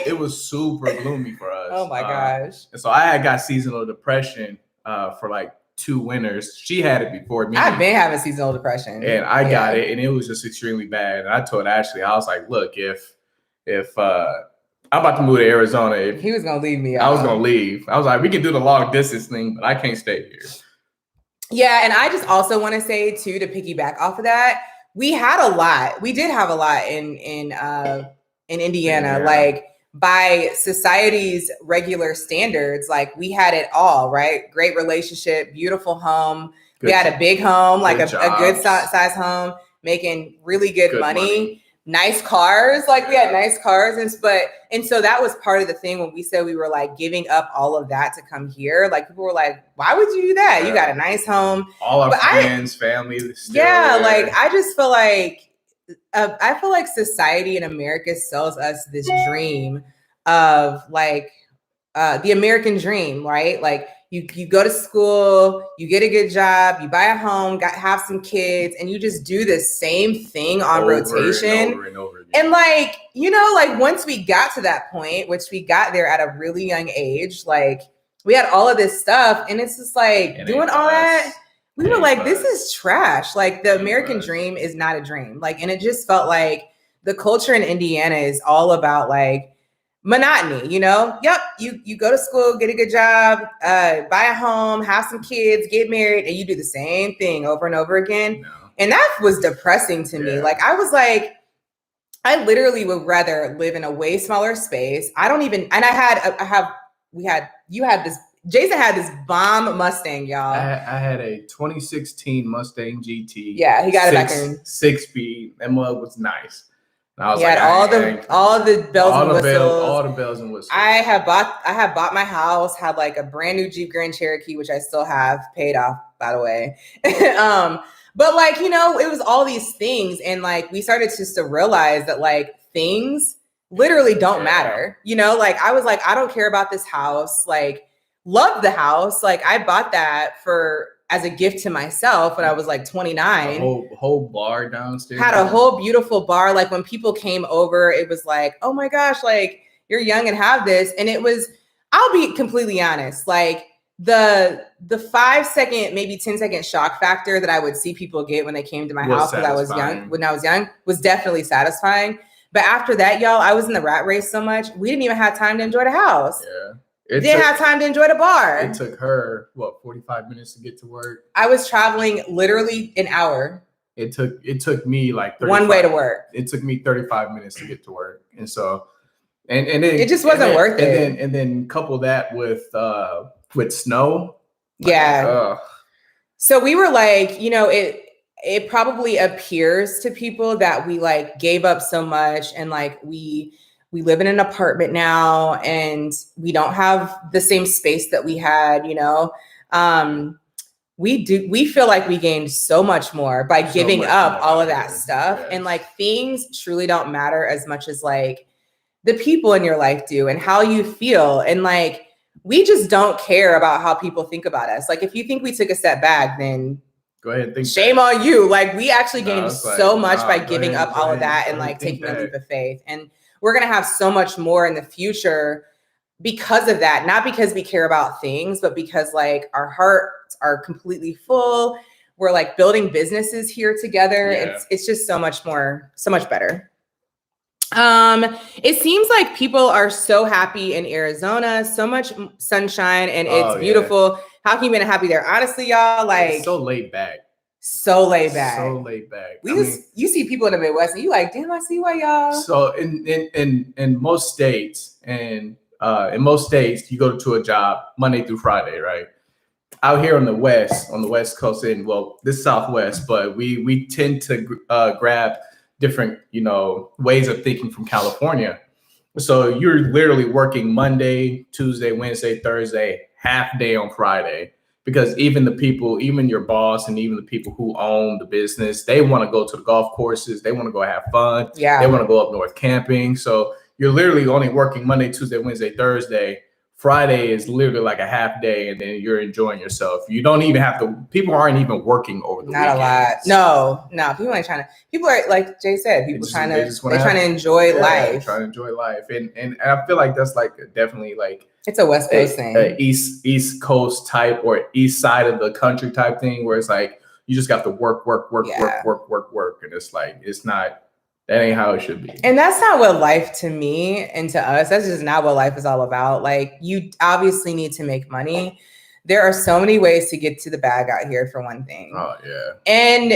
It was super gloomy for us. Oh my gosh. And so I had got seasonal depression for like 2 winters. She had it before me. I've been having seasonal depression. And I got it, and it was just extremely bad. And I told Ashley, I was like, look, if I'm about to move to Arizona, if he was gonna leave me, I was gonna leave. I was like, we can do the long distance thing, but I can't stay here. Yeah, and I just also want to say too, to piggyback off of that, we had a lot. We did have a lot in Indiana. Like by society's regular standards, like we had it all, right? Great relationship, beautiful home. We had a big home, like a good size home, making really good money. Nice cars, like we had nice cars, and so that was part of the thing when we said we were like giving up all of that to come here. Like people were like, "Why would you do that? You got a nice home, all our friends, family." Yeah, like I just feel like society in America sells us this dream of like the American dream, right? Like you go to school, you get a good job, you buy a home, have some kids, and you just do the same thing on rotation. And over and over again. And like, you know, like once we got to that point, which we got there at a really young age, like we had all of this stuff, and it's just like doing all that. We were like, this is trash. Like the American dream is not a dream. Like, and it just felt like the culture in Indiana is all about like monotony, you know? Yep. You go to school, get a good job, buy a home, have some kids, get married, and you do the same thing over and over again. No. And that was depressing to me. Like I was like, I literally would rather live in a way smaller space. Jason had this bomb Mustang, y'all. I had a 2016 Mustang GT. Yeah, he got it back in 6-speed. That mug was nice. And I was like, all the bells and whistles. All the bells and whistles. I had bought my house, had like a brand new Jeep Grand Cherokee, which I still have paid off, by the way. But like, you know, it was all these things. And like, we started just to realize that like things literally don't matter. You know, like I was like, I don't care about this house. Like, love the house. Like I bought that as a gift to myself when I was like 29. A whole bar downstairs. Had a whole beautiful bar. Like when people came over, it was like, oh my gosh, like you're young and have this. And it was, I'll be completely honest, like the 5-second, maybe 10-second shock factor that I would see people get when they came to my house when I was young was definitely satisfying. But after that, y'all, I was in the rat race so much, we didn't even have time to enjoy the house. Yeah. Didn't have time to enjoy the bar. It took her, 45 minutes to get to work? I was traveling literally an hour. It took me like 35, one way to work. It took me 35 minutes to get to work. And so, and then it just wasn't worth it. And then couple that with snow. Yeah. So we were like, you know, it probably appears to people that we like gave up so much and like we live in an apartment now and we don't have the same space that we had, you know. We feel like we gained so much more by giving up all of that stuff. Yes. And like things truly don't matter as much as like the people in your life do and how you feel. And like, we just don't care about how people think about us. Like if you think we took a step back, then Go ahead and think. Shame on you. Like, we actually gained so much by go giving ahead, up all of that and like taking a leap of faith. And we're gonna have so much more in the future because of that. Not because we care about things, but because like our hearts are completely full. We're like building businesses here together. Yeah. It's just so much more, so much better. It seems like people are so happy in Arizona, so much sunshine, and it's beautiful. Yeah. How can you be happy there? Honestly, y'all, like, it's so laid back. So laid back. So laid back. You see people in the Midwest and you like, damn, I see why y'all. So in most states, and in most states, you go to a job Monday through Friday, right? Out here on the West Coast, and well, this Southwest, but we tend to grab different, ways of thinking from California. So you're literally working Monday, Tuesday, Wednesday, Thursday, half day on Friday, because even your boss and even the people who own the business, they want to go to the golf courses. They want to go have fun. Yeah. They want to go up north camping. So you're literally only working Monday, Tuesday, Wednesday, Thursday. Friday is literally like a half day, and then you're enjoying yourself. You don't even have to. People aren't even working over the weekends. Not a lot. No. People ain't trying to. People are, like Jay said, they're trying to enjoy life. Trying to enjoy life, and I feel like that's like definitely like it's a West Coast thing, East Coast type or East side of the country type thing, where it's like you just got to work, and it's like it's not. That ain't how it should be. And that's not what life, to me and to us, that's just not what life is all about. Like, you obviously need to make money. There are so many ways to get to the bag out here, for one thing. Oh, yeah. And,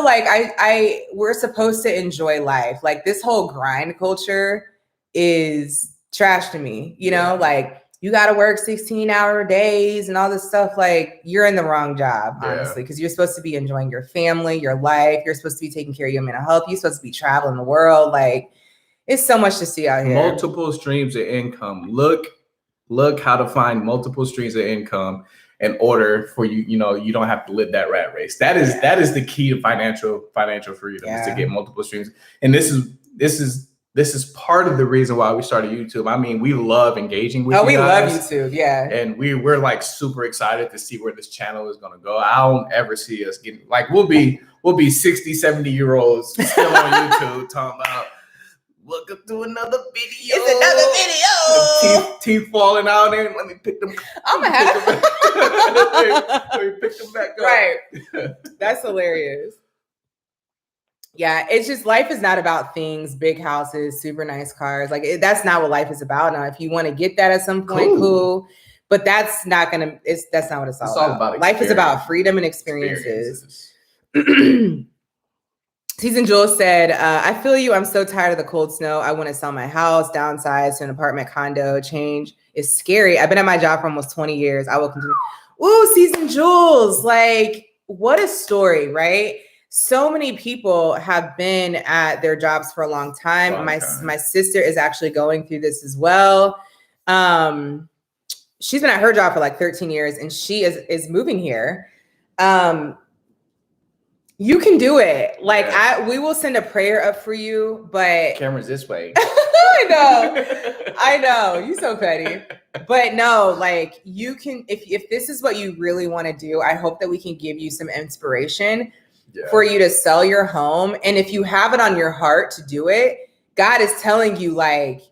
like, we're supposed to enjoy life. Like, this whole grind culture is trash to me, like, you got to work 16-hour days and all this stuff. Like, you're in the wrong job, honestly, because you're supposed to be enjoying your family, your life. You're supposed to be taking care of your mental health. You're supposed to be traveling the world. Like, it's so much to see out here. Multiple streams of income. Look how to find multiple streams of income in order for you. You don't have to live that rat race. That is the key to financial freedom, is to get multiple streams. And this is part of the reason why we started YouTube. I mean, we love engaging with you guys. We love YouTube, yeah. And we're like super excited to see where this channel is going to go. I don't ever see us getting, like, we'll be 60, 70-year-olds still on YouTube talking about, welcome to another video. It's another video. Teeth falling out there. Let me pick them. I'm going to have Let me pick them back up. Right. That's hilarious. Yeah, it's just, life is not about things, big houses, super nice cars. Like, that's not what life is about. Now, if you want to get that at some point, cool. But that's not what it's all about. Life is about freedom and experiences. Season Jules said, I feel you. I'm so tired of the cold snow. I want to sell my house, downsize to an apartment condo. Change is scary. I've been at my job for almost 20 years. I will continue. Ooh, Season Jules. Like, what a story, right? So many people have been at their jobs for a long time. My sister is actually going through this as well. She's been at her job for like 13 years, and she is moving here. You can do it. Like, we will send a prayer up for you, but camera's this way. I know. You so petty. But no, like, you can, if this is what you really want to do, I hope that we can give you some inspiration for you to sell your home. And if you have it on your heart to do it, God is telling you, like,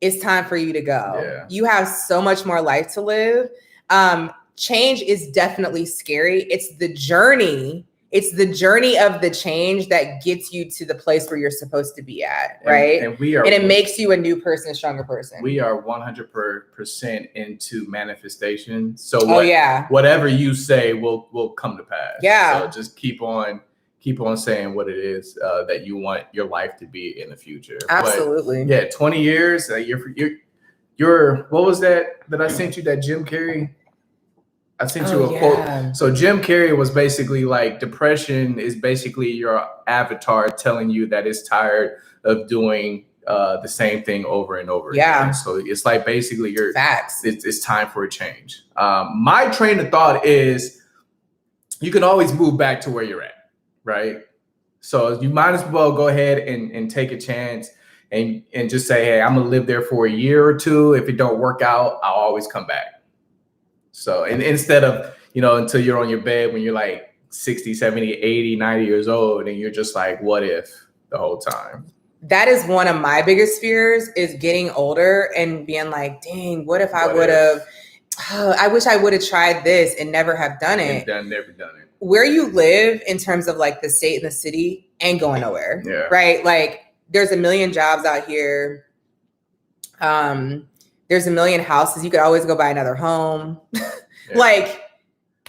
it's time for you to go. Yeah. You have so much more life to live. Change is definitely scary. It's the journey. It's the journey of the change that gets you to the place where you're supposed to be at, right? And it makes you a new person, a stronger person. We are 100% into manifestation. So whatever you say will come to pass. Yeah. So just keep on saying what it is that you want your life to be in the future. Absolutely. But 20 years. You're what was that I sent you, that Jim Carrey? I sent you a quote. So Jim Carrey was basically like, depression is basically your avatar telling you that it's tired of doing the same thing over and over again. So it's like basically it's time for a change. My train of thought is you can always move back to where you're at, right? So you might as well go ahead and take a chance and just say, hey, I'm gonna live there for a year or two. If it don't work out, I'll always come back. So, and instead of, until you're on your bed when you're like 60, 70, 80, 90 years old, and you're just like, what if the whole time? That is one of my biggest fears, is getting older and being like, dang, what if I would have, I wish I would have tried this and never have done it. Never done it. Where you live in terms of like the state and the city ain't going nowhere. Yeah. Right? Like there's a million jobs out here. There's a million houses. You could always go buy another home. Yeah. Like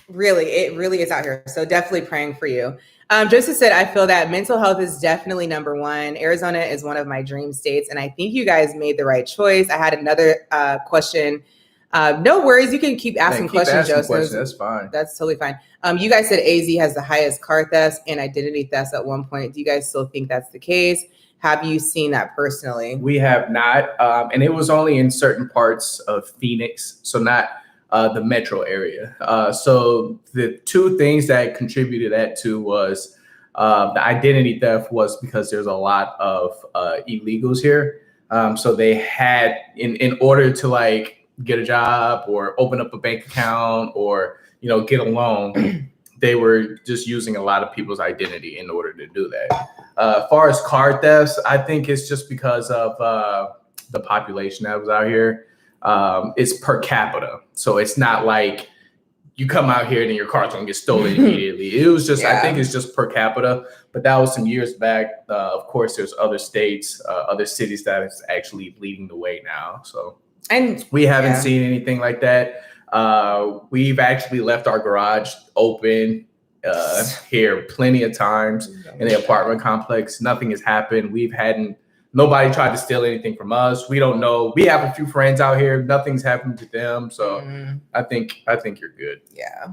really, it really is out here. So definitely praying for you. Joseph said, I feel that mental health is definitely number one. Arizona is one of my dream states. And I think you guys made the right choice. I had another question. No worries. You can keep asking questions, Joseph. That's fine. That's totally fine. You guys said AZ has the highest car thefts and identity thefts at one point. Do you guys still think that's the case? Have you seen that personally? We have not. And it was only in certain parts of Phoenix. So not the metro area. So the two things that contributed that to was the identity theft was because there's a lot of illegals here. So they had, in order to like get a job or open up a bank account or, you know, get a loan, they were just using a lot of people's identity in order to do that. As far as car thefts, I think it's just because of the population that was out here. It's per capita. So it's not like you come out here and your car's gonna get stolen immediately. It was just, I think it's just per capita, but that was some years back. Of course, there's other states, other cities that is actually leading the way now. So, and we haven't seen anything like that. We've actually left our garage open here plenty of times in the apartment complex. Nothing has happened. Nobody tried to steal anything from us. We don't know. We have a few friends out here. Nothing's happened to them. So I think you're good. Yeah.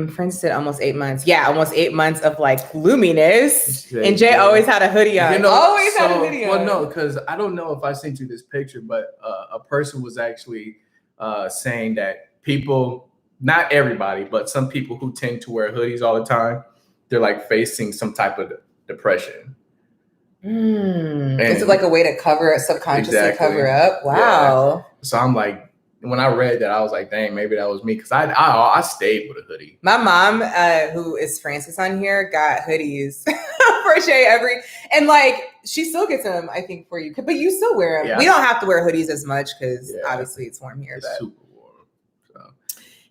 Friends said almost 8 months. Yeah, almost 8 months of like gloominess. And Jay always had a hoodie on. Always had a hoodie on. Well, no, because I don't know if I sent you this picture, but a person was actually saying that people, not everybody, but some people who tend to wear hoodies all the time, they're like facing some type of depression. Is it like a way to cover it, subconsciously cover up? Wow. Yeah. So I'm like, when I read that, I was like, dang, maybe that was me. Because I stayed with a hoodie. My mom, who is Francis on here, got hoodies for Shay and like she still gets them, I think, for you. But you still wear them. Yeah. We don't have to wear hoodies as much because obviously it's warm here. It's super warm. So.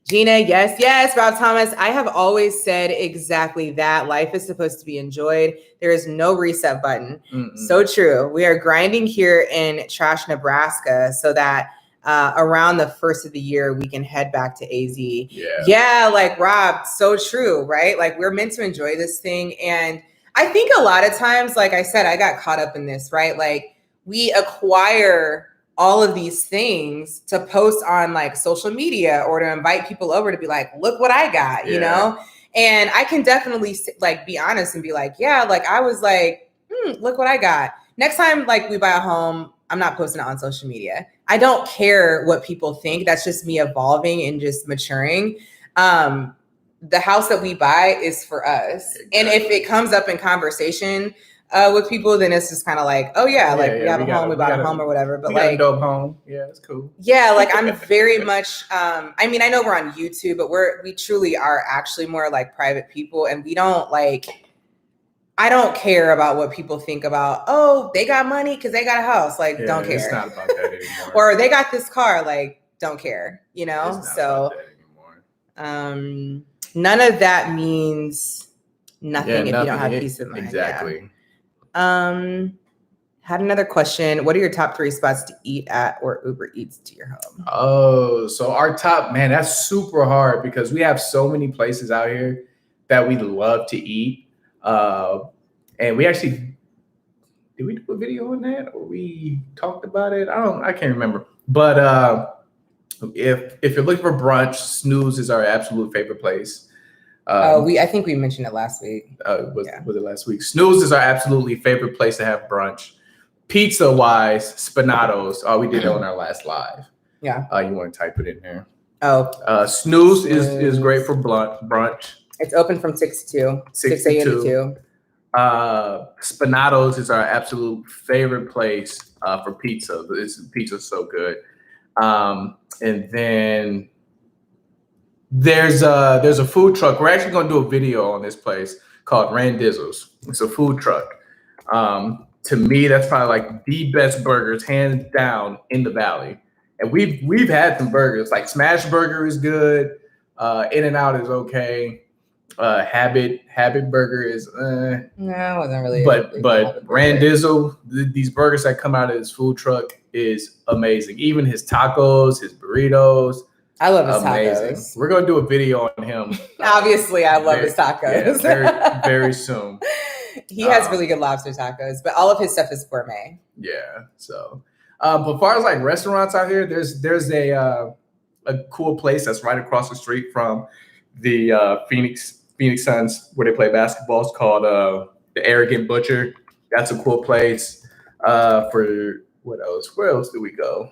Gina, yes, Rob Thomas. I have always said exactly that. Life is supposed to be enjoyed. There is no reset button. So true. We are grinding here in Trash, Nebraska, so that around the first of the year, we can head back to AZ. Yeah, like Rob, so true, right? Like we're meant to enjoy this thing. And I think a lot of times, like I said, I got caught up in this, right? Like we acquire all of these things to post on like social media or to invite people over to be like, look what I got, you know? And I can definitely like be honest and be like, yeah, like I was like, look what I got. Next time, like we buy a home, I'm not posting it on social media. I don't care what people think. That's just me evolving and just maturing. The house that we buy is for us. Exactly. And if it comes up in conversation with people, then it's just kind of like, oh yeah, like we have a home, we bought a home or whatever. But like, a dope home. Yeah, it's cool. Yeah, like I'm very much, I mean, I know we're on YouTube, but we truly are actually more like private people. And we don't like, I don't care about what people think about, oh, they got money because they got a house. Like, don't care. It's not about that anymore. Or they got this car. Like, don't care, you know? It's not about that anymore. None of that means nothing if you don't have peace of mind. Exactly. Yeah. Had another question. What are your top 3 spots to eat at or Ubereats to your home? Oh, so our top, man, that's super hard because we have so many places out here that we love to eat. And we actually, did we do a video on that or we talked about it? I can't remember. But if you're looking for brunch, Snooze is our absolute favorite place. I think we mentioned it last week. Was it last week? Snooze is our absolutely favorite place to have brunch. Pizza wise, Spinato's. We did it on our last live. Yeah. You want to type it in there. Snooze is great for brunch. It's open from 6 to 2. 6 a.m. to 2. Spinato's is our absolute favorite place for pizza. Pizza's so good. And then There's a food truck. We're actually gonna do a video on this place called Randizzle's. It's a food truck. To me, that's probably like the best burgers, hands down, in the valley. And we've had some burgers. Like Smash Burger is good. In-N-Out is okay. Habit Burger is No, I wasn't really. but Randizzle, these burgers that come out of his food truck is amazing. Even his tacos, his burritos. I love his tacos. We're gonna do a video on him. Obviously, I love his tacos. Yeah, very soon. He has really good lobster tacos, but all of his stuff is gourmet. Yeah. So, but as far as like restaurants out here, there's a cool place that's right across the street from the Phoenix Suns where they play basketball. It's called the Arrogant Butcher. That's a cool place. For what else? Where else do we go?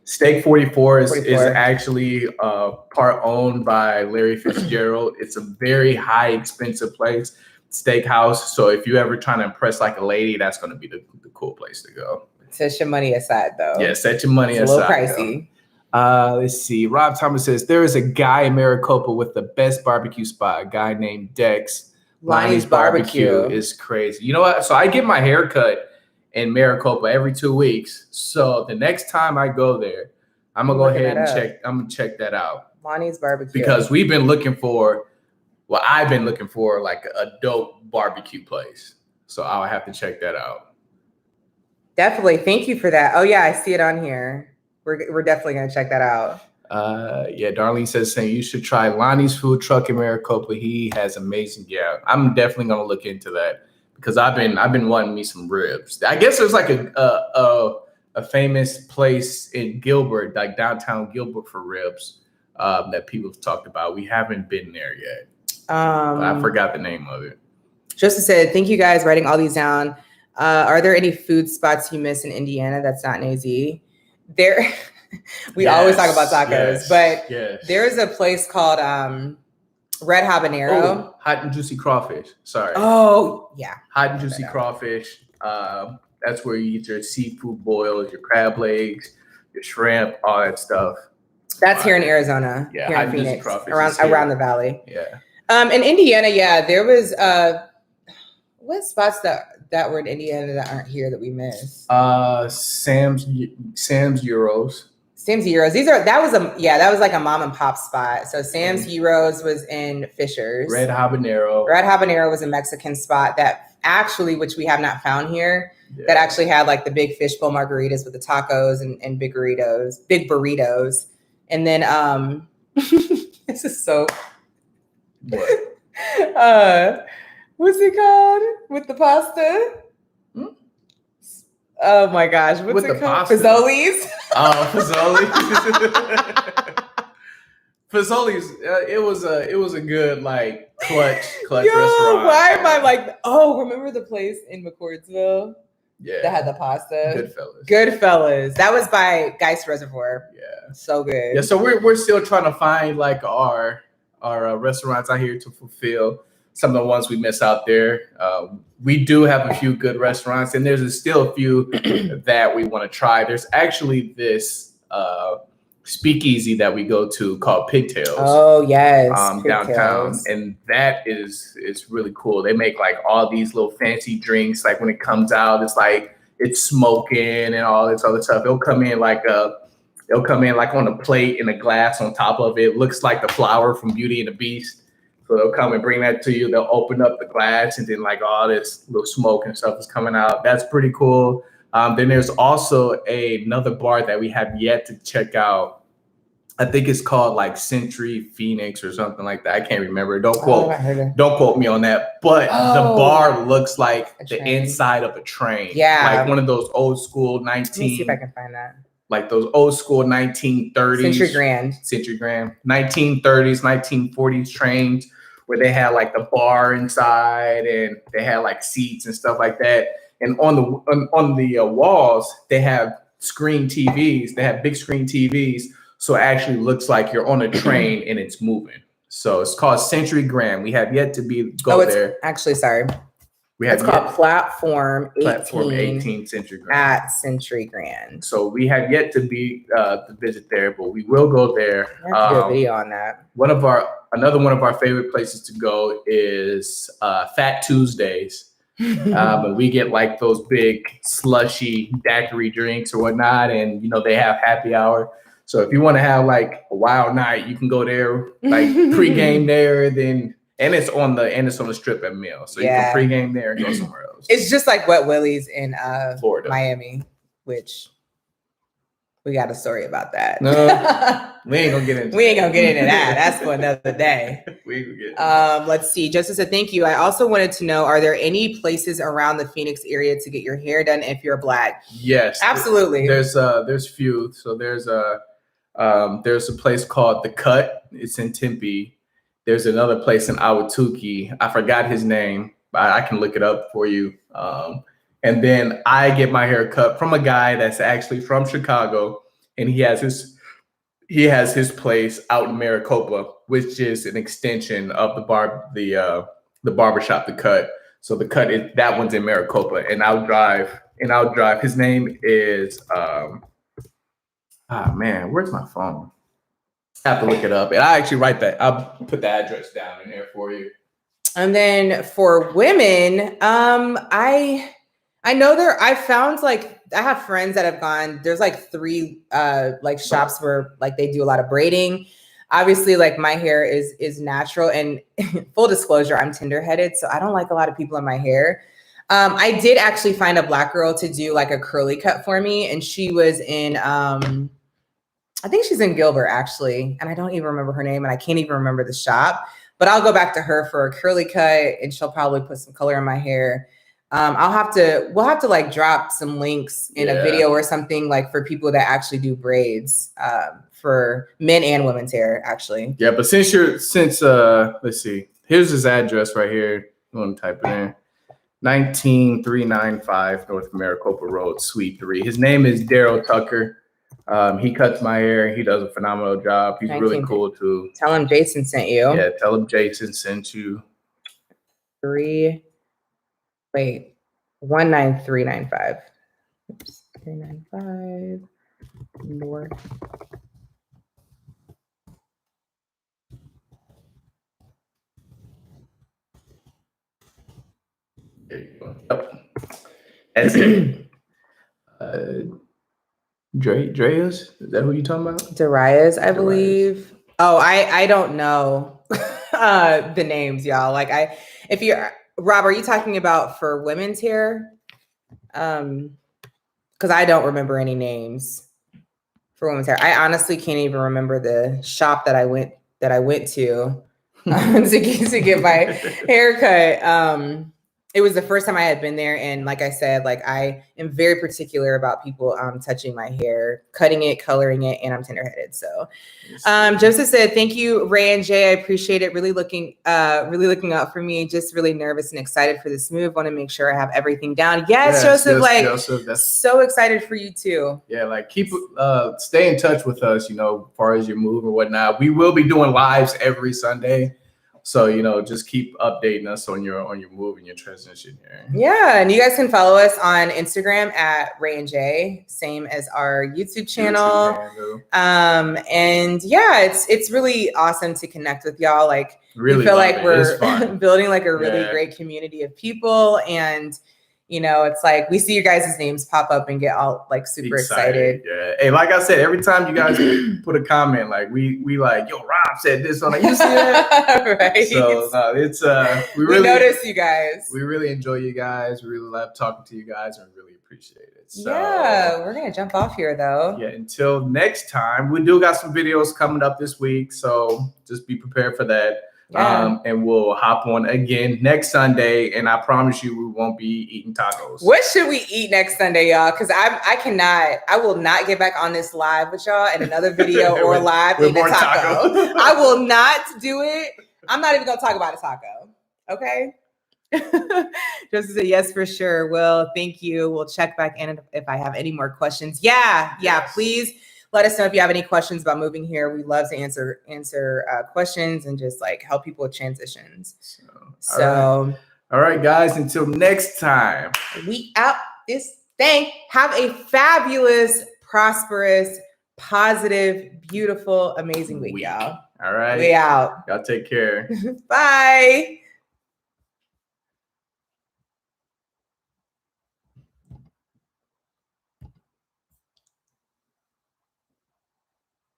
Steak 44 is actually part owned by Larry Fitzgerald. It's a very high expensive place, steakhouse. So if you ever trying to impress like a lady, that's going to be the cool place to go. Set your money aside though. Yeah, set your money aside. A little pricey. Let's see. Rob Thomas says there is a guy in Maricopa with the best barbecue spot. A guy named Dex. Lonnie's Barbecue is crazy. You know what? So I get my hair cut in Maricopa every 2 weeks. So the next time I go there, I'm gonna go ahead and check. I'm gonna check that out. Lonnie's Barbecue. Because I've been looking for like a dope barbecue place. So I'll have to check that out. Definitely. Thank you for that. Oh yeah, I see it on here. We're definitely gonna check that out. Yeah, Darlene says saying you should try Lonnie's food truck in Maricopa. He has amazing. Yeah, I'm definitely gonna look into that because I've been wanting me some ribs. I guess there's like a famous place in Gilbert, like downtown Gilbert, for ribs that people have talked about. We haven't been there yet. I forgot the name of it. Joseph said, "Thank you guys writing all these down. Are there any food spots you miss in Indiana that's not in AZ?" There, we always talk about tacos, but there's a place called Red Habanero. Oh, hot and juicy crawfish. Sorry. Oh, yeah. Hot and juicy crawfish. That's where you eat your seafood boils, your crab legs, your shrimp, all that stuff. That's here in Arizona. Yeah, here in Phoenix, around the valley. Yeah. In Indiana, there was what spots that were in Indiana that aren't here that we miss? Sam's Euros. Sam's Euros. That was like a mom and pop spot. So Sam's Euros was in Fishers. Red Habanero. Red Habanero was a Mexican spot that actually, which we have not found here, that actually had like the big fishbowl margaritas with the tacos and big burritos. And then this is so what? What's it called? With the pasta? Oh my gosh. What's it called? Fazoli's. Oh, Fazoli's. Fazoli's. It was a good like clutch restaurant. Why am I like, remember the place in McCordsville? Yeah. That had the pasta. Goodfellas. That was by Geist Reservoir. Yeah. So good. Yeah, so we're still trying to find like our restaurants out here to fulfill some of the ones we miss out there. We do have a few good restaurants, and there's still a few that we want to try. There's actually this speakeasy that we go to called Pigtails. Oh yes, downtown, and that is really cool. They make like all these little fancy drinks. Like when it comes out, it's smoking and all this other stuff. It'll come in like on a plate and a glass on top of it. Looks like the flower from Beauty and the Beast. So they'll come and bring that to you. They'll open up the glass and then like all this little smoke and stuff is coming out. That's pretty cool. Then there's also another bar that we have yet to check out. I think it's called like Century Phoenix or something like that. I can't remember. Don't quote me on that. But the bar looks like the inside of a train. Yeah. Like one of those old school 19. Let me see if I can find that. Like those old school 1930s. Century Grand. 1930s, 1940s trains where they had like the bar inside and they had like seats and stuff like that. And on the walls, they have screen TVs. They have big screen TVs. So it actually looks like you're on a train and it's moving. So it's called Century Grand. We have yet to go there. Actually, sorry. It's called Platform 18 Century Grand. At Century Grand. So we have yet to to visit there, but we will go there. I have to do a video on that. Another one of our favorite places to go is Fat Tuesdays. But we get like those big slushy daiquiri drinks or whatnot, and they have happy hour. So if you want to have like a wild night, you can go there, like pregame there, and it's on the strip at Mill. So you can pregame there and go somewhere else. It's just like Wet Willie's in Florida, Miami, which we got a story about that. No, we ain't gonna get into that. That's for another day. Let's see. Joseph said, thank you. I also wanted to know, are there any places around the Phoenix area to get your hair done if you're Black? Yes, absolutely. There's few. So there's a place called The Cut. It's in Tempe. There's another place in Ahwatukee. I forgot his name, but I can look it up for you. And then I get my hair cut from a guy that's actually from Chicago, and he has his place out in Maricopa, which is an extension of the barbershop, The Cut. So The Cut that one's in Maricopa, and I'll drive. His name is where's my phone? I have to look it up, and I actually write that. I'll put the address down in there for you. And then for women, I know I found like I have friends that have gone. There's like 3 like shops where like they do a lot of braiding. Obviously, like my hair is natural, and full disclosure, I'm tender-headed, so I don't like a lot of people in my hair. I did actually find a Black girl to do like a curly cut for me, and she was in I think she's in Gilbert actually, and I don't even remember her name, and I can't even remember the shop. But I'll go back to her for a curly cut, and she'll probably put some color in my hair. We'll have to like drop some links in a video or something like for people that actually do braids for men and women's hair actually. Yeah, but since let's see, here's his address right here. You want to type it in? 19395 North Maricopa Road, Suite 3. His name is Daryl Tucker. He cuts my hair. He does a phenomenal job. He's really cool too. Tell him Jason sent you. Yeah, tell him Jason sent you. 19395. Oops, 395 North. There you go. Yep. That's it. Dreas? Is that who you talking about? Darius, I believe. Oh, I don't know the names, y'all. Like if you're Rob, are you talking about for women's hair? Because I don't remember any names for women's hair. I honestly can't even remember the shop that I went to to get my haircut. It was the first time I had been there, and like I said, like I am very particular about people touching my hair, cutting it, coloring it, and I'm tenderheaded. So Joseph said, thank you, ARayeNJay. I appreciate it. Really looking out for me. Just really nervous and excited for this move. Want to make sure I have everything down. Yes, Joseph, Joseph, that's so excited for you too. Yeah, like stay in touch with us, as far as your move or whatnot. We will be doing lives every Sunday. So, just keep updating us on your move and your transition here. Yeah. And you guys can follow us on Instagram at ARayeNJay, same as our YouTube channel. And yeah, it's really awesome to connect with y'all. Like we feel like we're building like a really great community of people. And it's like we see your guys' names pop up and get all like super excited. Yeah. Hey, like I said, every time you guys put a comment, like we like, yo, Rob said this on it. You see that? Right. So it's we notice you guys. We really enjoy you guys. We really love talking to you guys and really appreciate it. So yeah, we're gonna jump off here though. Yeah, until next time. We do got some videos coming up this week, so just be prepared for that. Yeah. And we'll hop on again next Sunday, and I promise you we won't be eating tacos. What should we eat next Sunday, y'all? Because I will not get back on this live with y'all in another video or live eating a taco. I will not do it. I'm not even gonna talk about a taco. Okay. Just said yes for sure. Well, thank you. We'll check back in if I have any more questions. Yeah, please. Let us know if you have any questions about moving here. We love to answer questions and just like help people with transitions. So All right, guys, until next time. We out this thing. Have a fabulous, prosperous, positive, beautiful, amazing week, y'all. All right. We out. Y'all take care. Bye.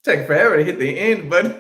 Take forever to hit the end button.